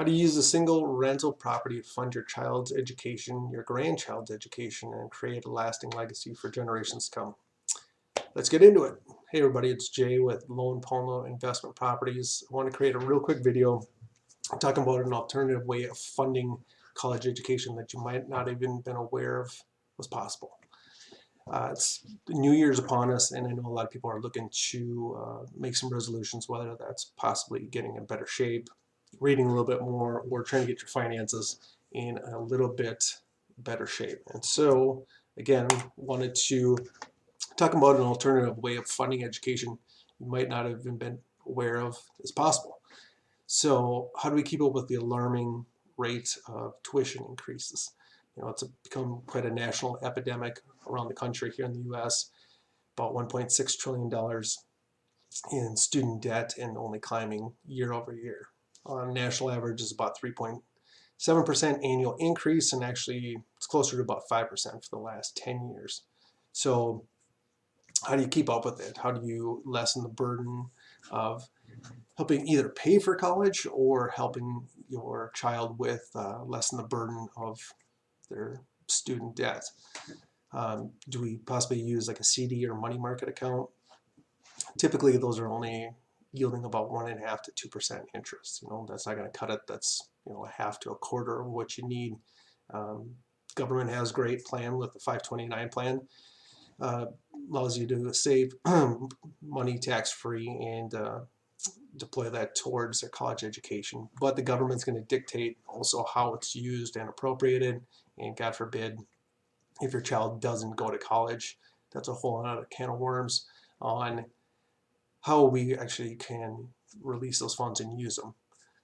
How do you use a single rental property to fund your child's education, your grandchild's education, and create a lasting legacy for generations to come? Let's get into it. Hey everybody, it's Jay with Lone Palmo Investment Properties. I want to create a real quick video talking about an alternative way of funding college education that you might not even been aware of was possible. It's New Year's upon us, and I know a lot of people are looking to make some resolutions, whether that's possibly getting in better shape, reading a little bit more, or trying to get your finances in a little bit better shape. And so, again, wanted to talk about an alternative way of funding education you might not have even been aware of is possible. So, how do we keep up with the alarming rate of tuition increases? It's become quite a national epidemic around the country. Here in the U.S., about $1.6 trillion in student debt and only climbing year over year. On national average is about 3.7% annual increase, and actually it's closer to about 5% for the last 10 years. So how do you keep up with it? How do you lessen the burden of helping either pay for college or helping your child with lessen the burden of their student debt? Do we possibly use like a CD or money market account? Typically, those are only yielding about 1.5% to 2% interest. That's not going to cut it. That's a half to a quarter of what you need. Government has a great plan with the 529 plan. Allows you to save money tax-free and deploy that towards their college education. But the government's going to dictate also how it's used and appropriated. And God forbid, if your child doesn't go to college, that's a whole other can of worms on how we actually can release those funds and use them.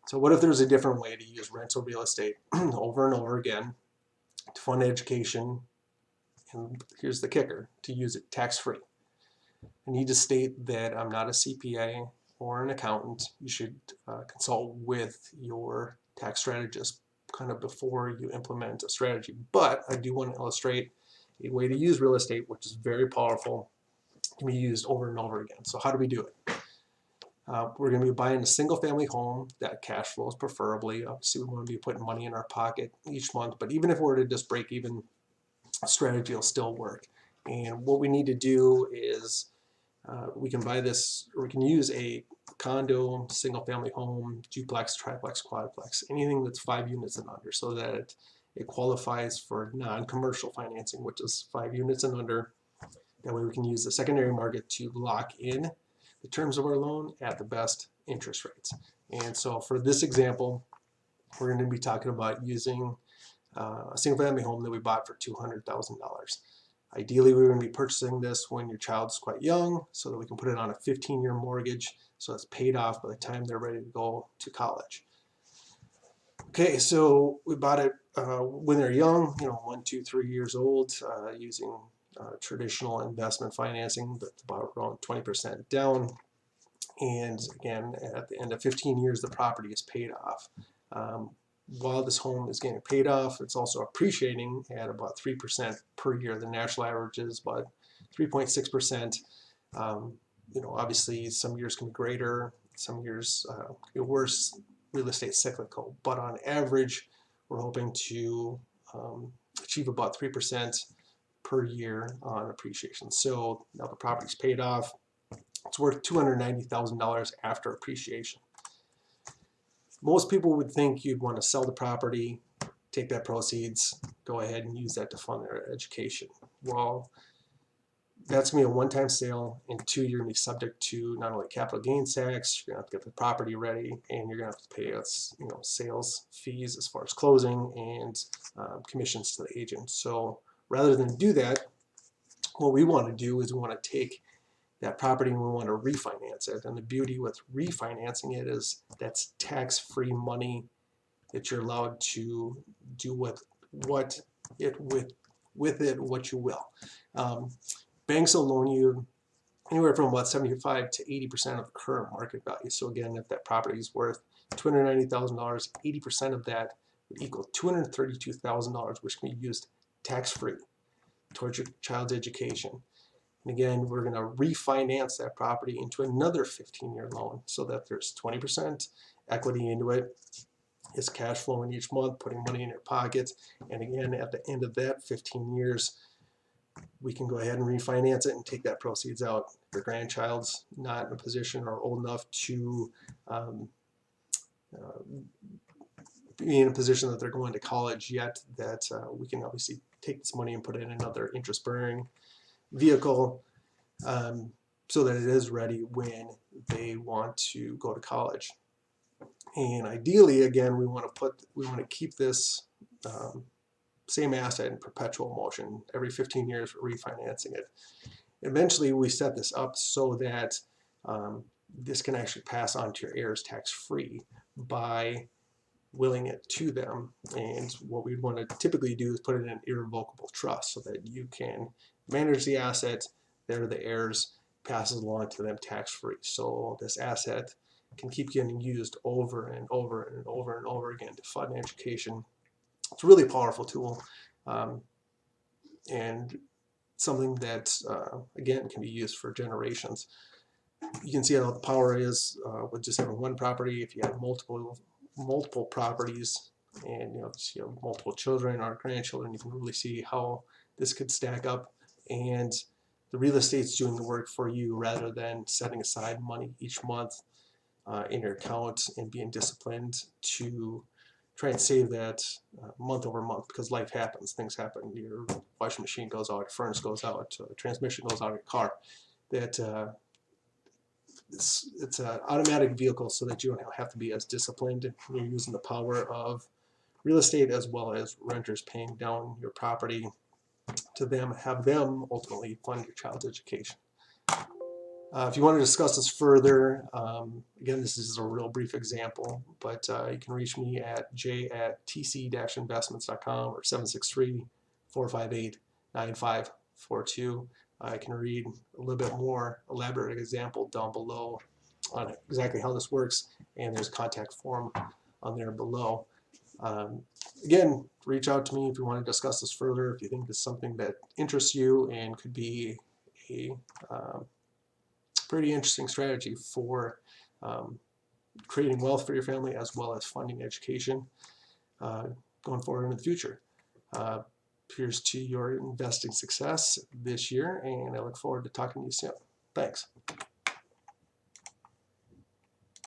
So what if there's a different way to use rental real estate over and over again to fund education? And here's the kicker: to use it tax-free. I need to state that I'm not a CPA or an accountant. You should consult with your tax strategist kind of before you implement a strategy. But I do want to illustrate a way to use real estate, which is very powerful, can be used over and over again. So how do we do it? We're going to be buying a single family home that cash flows preferably. Obviously, we want to be putting money in our pocket each month, but even if we're to just break even, a strategy will still work. And what we need to do is we can buy this, or we can use a condo, single family home, duplex, triplex, quadplex, anything that's 5 units and under, so that it qualifies for non-commercial financing, which is 5 units and under. That way we can use the secondary market to lock in the terms of our loan at the best interest rates. And so for this example, we're going to be talking about using a single family home that we bought for $200,000. Ideally, we're going to be purchasing this when your child's quite young so that we can put it on a 15-year mortgage so it's paid off by the time they're ready to go to college. Okay, so we bought it when they're young, 1, 2, 3 years old, using traditional investment financing that's about around 20% down. And again, at the end of 15 years, the property is paid off. While this home is getting paid off, it's also appreciating at about 3% per year. The national average is about 3.6%. Obviously, some years can be greater, some years can be worse. Real estate cyclical, but on average, we're hoping to achieve about 3% per year on appreciation. So now the property's paid off. It's worth $290,000 after appreciation. Most people would think you'd want to sell the property, take that proceeds, go ahead and use that to fund their education. Well, that's going to be a one-time sale, and 2, you're going to be subject to not only capital gains tax, you're going to have to get the property ready, and you're going to have to pay us, sales fees as far as closing and commissions to the agent. So rather than do that, what we want to do is we want to take that property and we want to refinance it. And the beauty with refinancing it is that's tax-free money that you're allowed to do with what you will. Banks will loan you anywhere from about 75 to 80% of the current market value. So again, if that property is worth $290,000, 80% of that would equal $232,000, which can be used tax-free towards your child's education. And again, we're going to refinance that property into another 15-year loan so that there's 20% equity into it. It's cash flowing each month, putting money in your pocket. And again, at the end of that 15 years, we can go ahead and refinance it and take that proceeds out. If your grandchild's not in a position or old enough to um, uh, be in a position that they're going to college yet, that we can obviously take this money and put it in another interest-bearing vehicle, so that it is ready when they want to go to college. And ideally, again, we want to keep this same asset in perpetual motion. Every 15 years, we're refinancing it. Eventually, we set this up so that this can actually pass on to your heirs tax-free by willing it to them. And what we'd want to typically do is put it in an irrevocable trust so that you can manage the asset. They're the heirs, passes along to them tax-free. So this asset can keep getting used over and over and over and over again to fund education. It's a really powerful tool, and something that, again, can be used for generations. You can see how the power is with just having one property. If you have multiple properties and you have multiple children or grandchildren, you can really see how this could stack up. And the real estate's doing the work for you rather than setting aside money each month in your account and being disciplined to try and save that month over month, because life happens, things happen. Your washing machine goes out, your furnace goes out, transmission goes out of your car. That it's an automatic vehicle so that you don't have to be as disciplined. You're using the power of real estate as well as renters paying down your property to have them ultimately fund your child's education. If you want to discuss this further, again, this is a real brief example, but you can reach me at j@tc-investments.com or 763-458-9542. I can read a little bit more elaborate example down below on exactly how this works, and there's a contact form on there below. Again, reach out to me if you want to discuss this further, if you think this is something that interests you and could be a pretty interesting strategy for creating wealth for your family as well as funding education going forward in the future. Here's to your investing success this year, and I look forward to talking to you soon. Thanks.